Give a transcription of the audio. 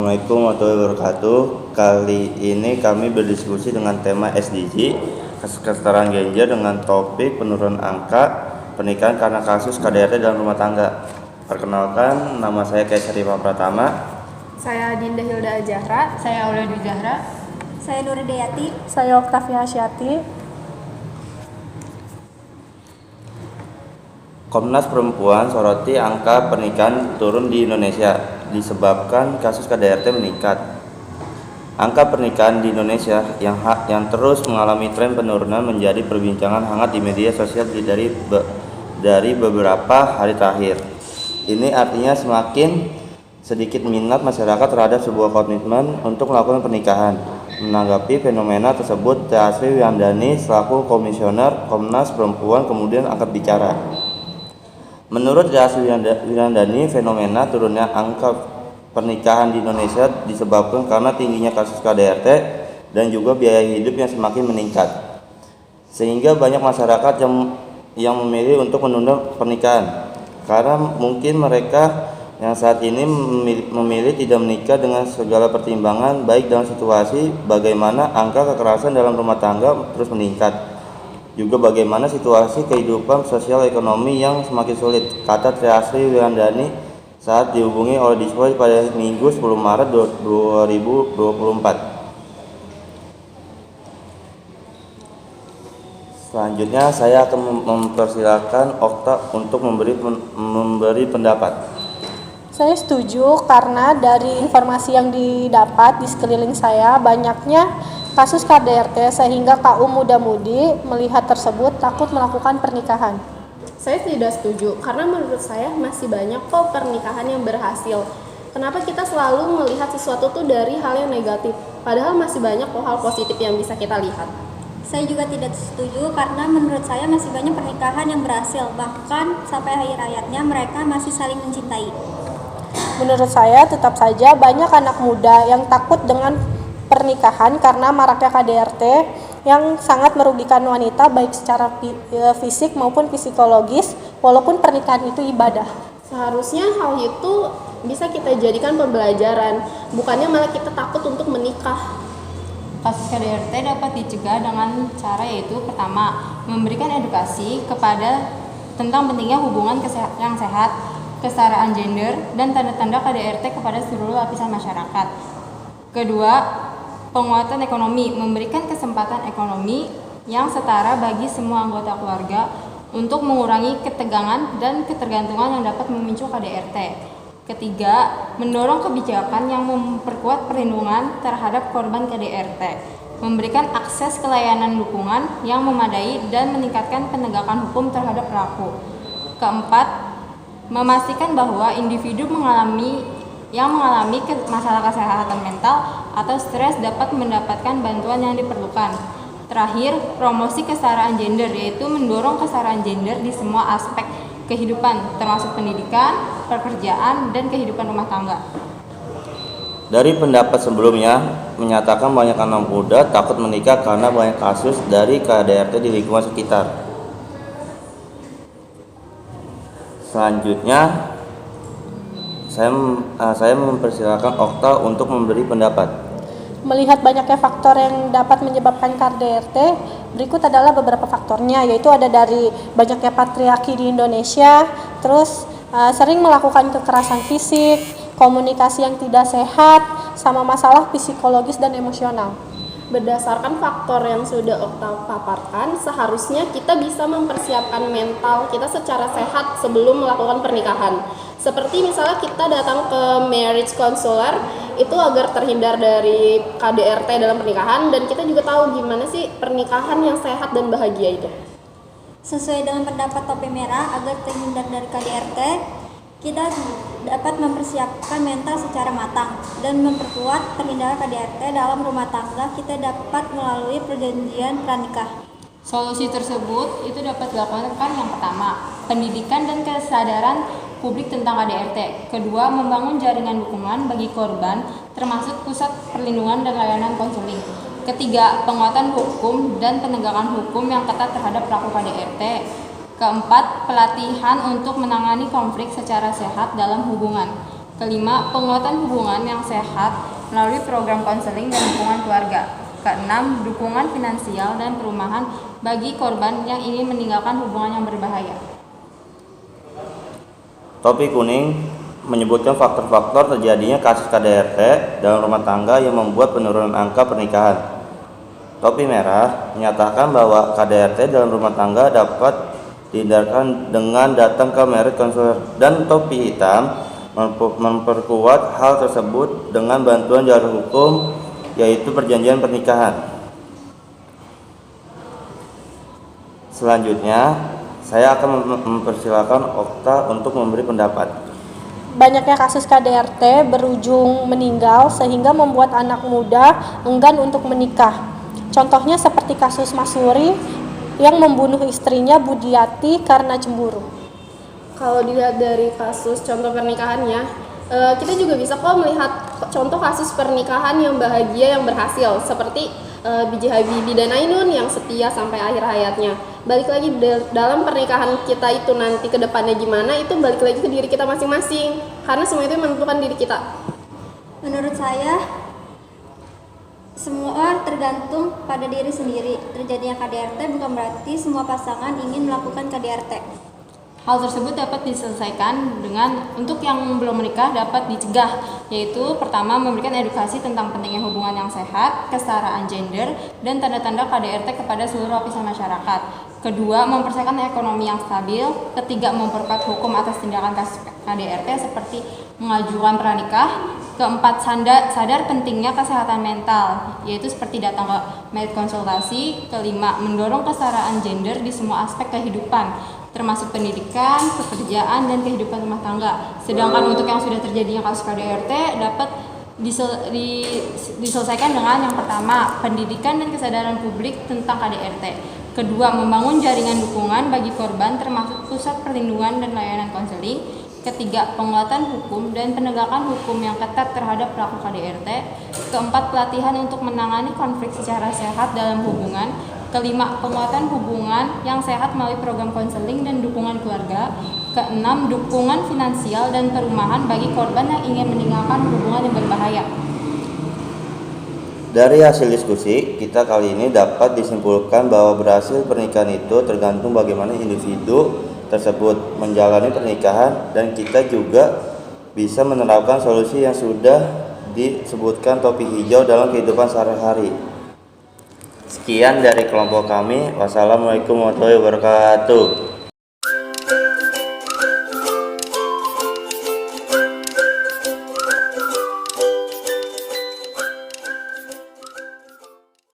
Assalamualaikum warahmatullahi wabarakatuh. Kali ini kami berdiskusi dengan tema SDG, kesetaraan gender, dengan topik penurunan angka pernikahan karena kasus KDRT dalam rumah tangga. Perkenalkan, nama saya Kaisar Rima Pratama. Saya Dinda Hilda Zahra. Saya Auladi Zahra. Saya Nuridayati. Saya Oktavia Hasyati. Komnas Perempuan soroti angka pernikahan turun di Indonesia disebabkan kasus KDRT meningkat. Angka pernikahan di Indonesia yang terus mengalami tren penurunan menjadi perbincangan hangat di media sosial dari beberapa hari terakhir. Ini artinya semakin sedikit minat masyarakat terhadap sebuah komitmen untuk melakukan pernikahan. Menanggapi fenomena tersebut, Asri Wiyandani selaku Komisioner Komnas Perempuan kemudian angkat bicara. Menurut Asri Wiyandani, fenomena turunnya angka pernikahan di Indonesia disebabkan karena tingginya kasus KDRT dan juga biaya hidup yang semakin meningkat, sehingga banyak masyarakat yang memilih untuk menunda pernikahan karena mungkin mereka yang saat ini memilih tidak menikah dengan segala pertimbangan, baik dalam situasi bagaimana angka kekerasan dalam rumah tangga terus meningkat, juga bagaimana situasi kehidupan sosial ekonomi yang semakin sulit, kata Asri Wiyandani saat dihubungi oleh Display pada Minggu 10 Maret 2024. Selanjutnya saya akan mempersilakan Okta untuk memberi pendapat. Saya setuju karena dari informasi yang didapat di sekeliling saya banyaknya kasus KDRT sehingga kaum muda-mudi melihat tersebut takut melakukan pernikahan. Saya tidak setuju karena menurut saya masih banyak kok pernikahan yang berhasil. Kenapa kita selalu melihat sesuatu tuh dari hal yang negatif, padahal masih banyak kok hal positif yang bisa kita lihat. Saya juga tidak setuju karena menurut saya masih banyak pernikahan yang berhasil, bahkan sampai akhir hayatnya mereka masih saling mencintai. Menurut saya tetap saja banyak anak muda yang takut dengan pernikahan karena maraknya KDRT yang sangat merugikan wanita baik secara fisik maupun psikologis, walaupun pernikahan itu ibadah. Seharusnya hal itu bisa kita jadikan pembelajaran, bukannya malah kita takut untuk menikah. Kasus KDRT dapat dicegah dengan cara yaitu pertama, memberikan edukasi kepada tentang pentingnya hubungan yang sehat, kesetaraan gender, dan tanda-tanda KDRT kepada seluruh lapisan masyarakat. Kedua, penguatan ekonomi, memberikan kesempatan ekonomi yang setara bagi semua anggota keluarga untuk mengurangi ketegangan dan ketergantungan yang dapat memicu KDRT. Ketiga, mendorong kebijakan yang memperkuat perlindungan terhadap korban KDRT, memberikan akses ke layanan dukungan yang memadai dan meningkatkan penegakan hukum terhadap pelaku. Keempat, memastikan bahwa individu yang mengalami masalah kesehatan mental atau stres dapat mendapatkan bantuan yang diperlukan. Terakhir, promosi kesetaraan gender, yaitu mendorong kesetaraan gender di semua aspek kehidupan, termasuk pendidikan, pekerjaan, dan kehidupan rumah tangga. Dari pendapat sebelumnya, menyatakan banyak anak muda takut menikah karena banyak kasus dari KDRT di lingkungan sekitar. Selanjutnya, saya mempersilakan Okta untuk memberi pendapat. Melihat banyaknya faktor yang dapat menyebabkan KDRT, berikut adalah beberapa faktornya, yaitu ada dari banyaknya patriarki di Indonesia, terus sering melakukan kekerasan fisik, komunikasi yang tidak sehat, sama masalah psikologis dan emosional. Berdasarkan faktor yang sudah Okta paparkan, seharusnya kita bisa mempersiapkan mental kita secara sehat sebelum melakukan pernikahan. Seperti misalnya kita datang ke marriage counselor itu agar terhindar dari KDRT dalam pernikahan, dan kita juga tahu gimana sih pernikahan yang sehat dan bahagia itu. Sesuai dengan pendapat Topi Merah, agar terhindar dari KDRT, kita dapat mempersiapkan mental secara matang dan memperkuat terhindar KDRT dalam rumah tangga. Kita dapat melalui perjanjian pranikah. Solusi tersebut itu dapat dilakukan yang pertama, pendidikan dan kesadaran publik tentang KDRT. Kedua, membangun jaringan dukungan bagi korban, termasuk pusat perlindungan dan layanan konseling. Ketiga, penguatan hukum dan penegakan hukum yang ketat terhadap pelaku KDRT. Keempat, pelatihan untuk menangani konflik secara sehat dalam hubungan. Kelima, penguatan hubungan yang sehat melalui program konseling dan dukungan keluarga. Keenam, dukungan finansial dan perumahan bagi korban yang ingin meninggalkan hubungan yang berbahaya. Topi kuning menyebutkan faktor-faktor terjadinya kasus KDRT dalam rumah tangga yang membuat penurunan angka pernikahan. Topi merah menyatakan bahwa KDRT dalam rumah tangga dapat dihindarkan dengan datang ke marriage counselor, dan topi hitam memperkuat hal tersebut dengan bantuan jalur hukum, yaitu perjanjian pernikahan. Selanjutnya, saya akan mempersilakan Okta untuk memberi pendapat. Banyaknya kasus KDRT berujung meninggal sehingga membuat anak muda enggan untuk menikah. Contohnya seperti kasus Mas Suri yang membunuh istrinya Budiati karena cemburu. Kalau dilihat dari kasus contoh pernikahannya, kita juga bisa kok melihat contoh kasus pernikahan yang bahagia yang berhasil, seperti B.J. Habibie dan Ainun yang setia sampai akhir hayatnya. Balik lagi dalam pernikahan kita itu nanti ke depannya gimana, itu balik lagi ke diri kita masing-masing, karena semua itu menentukan diri kita. Menurut saya, semua tergantung pada diri sendiri. Terjadinya KDRT bukan berarti semua pasangan ingin melakukan KDRT. Hal tersebut dapat diselesaikan dengan untuk yang belum menikah dapat dicegah, yaitu pertama memberikan edukasi tentang pentingnya hubungan yang sehat, kesetaraan gender, dan tanda-tanda KDRT kepada seluruh lapisan masyarakat. Kedua, mempersiapkan ekonomi yang stabil. Ketiga, memperkuat hukum atas tindakan kasus KDRT seperti mengajukan pranikah. Keempat, sadar pentingnya kesehatan mental, yaitu seperti datang ke marriage konsultasi. Kelima, mendorong kesetaraan gender di semua aspek kehidupan, termasuk pendidikan, pekerjaan, dan kehidupan rumah tangga. Sedangkan untuk yang sudah terjadinya kasus KDRT dapat diselesaikan dengan yang pertama, pendidikan dan kesadaran publik tentang KDRT. Kedua, membangun jaringan dukungan bagi korban termasuk pusat perlindungan dan layanan konseling. Ketiga, penguatan hukum dan penegakan hukum yang ketat terhadap pelaku KDRT. Keempat, pelatihan untuk menangani konflik secara sehat dalam hubungan. Kelima, penguatan hubungan yang sehat melalui program konseling dan dukungan keluarga. Keenam, dukungan finansial dan perumahan bagi korban yang ingin meninggalkan hubungan yang berbahaya. Dari hasil diskusi, kita kali ini dapat disimpulkan bahwa berhasil pernikahan itu tergantung bagaimana individu tersebut menjalani pernikahan, dan kita juga bisa menerapkan solusi yang sudah disebutkan topi hijau dalam kehidupan sehari-hari. Sekian dari kelompok kami. Wassalamualaikum warahmatullahi wabarakatuh.